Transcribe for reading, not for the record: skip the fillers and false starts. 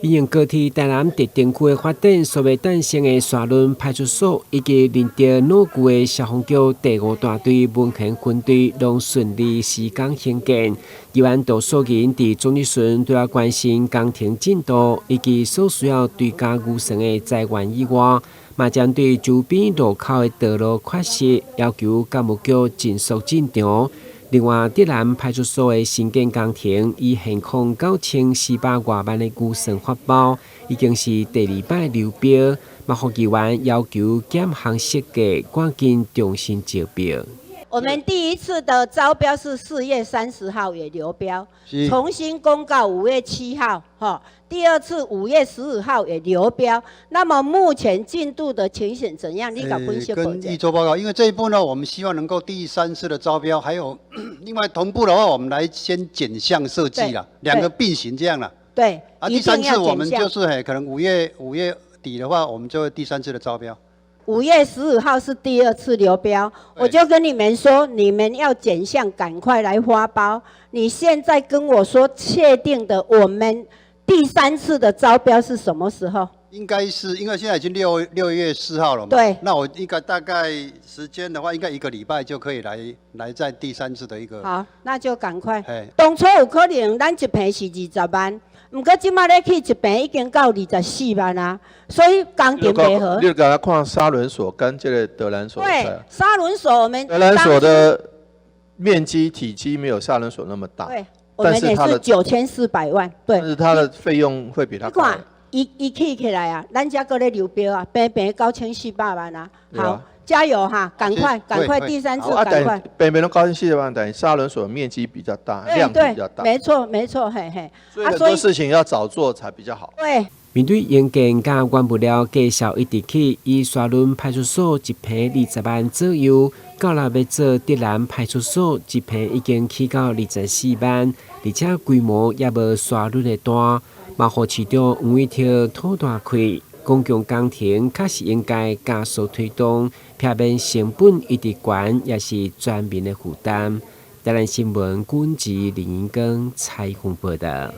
因應高鐵台南特定區的發展，所要誕生的沙崙派出所以及鄰近老舊的消防局第5大隊文賢分隊，攏順利施工興建。議員多數人佇總日順除了關心工程進度以及所需要追加預算的財源以外，嘛將對周邊路口的道路缺失要求干務局盡速進場。另外，德南派出所的新建工程以現況9400多萬的預算發包，已經是第2擺流標，嘛，議員要求減項設計，趕緊重新招標。我們第一次的招標是4月30號也流標，重新公告5月7號，哈，第二次5月15號也流標。那麼目前進度的情形怎樣？你搞分析跟議周報告，因為這一步呢，我們希望能夠第3次的招標，還有另外同步的話，我們來先減項設計了，2個並行這樣了。對，啊，第3次我們就是可能5月底的話，我們就會第3次的招標。5月15號是第2次流標，我就跟你們說，你們要減項，趕快來發包。你現在跟我說確定的，我們第3次的招標是什麼時候？應該是因為現在已經6月4號了嘛。對。那我應該大概時間的話，應該1個禮拜就可以來在第3次的一個。好，那就趕快。當初有可能咱一坪是20萬。不過即馬咧去一坪已經到24萬啊，所以工程配合。你給他看沙崙所跟這個德蘭所。對，沙崙所我們。德蘭所的面積體積沒有沙崙所那麼大。對，我們也是9400萬。對。但是它的費用會比它高。一起來啊，咱家個咧流標啊，坪9400萬啊。好。加油哈！趕快第3次趕快。北都高興400萬，等於沙崙所面積比較大，量比較大。沒錯，嘿嘿。所以很多事情要早做才比較好。對。面對營建甲原物料介紹一直起，以沙崙派出所一坪20萬左右，到了要做德南派出所一坪已經起到24萬，而且規模也無沙崙的大，嘛互市長黃偉哲吐大氣。公共工程確實應該加速推動，避免成本一直高，也是全民的負擔。台南新聞，軍籍林英庚採訪報道。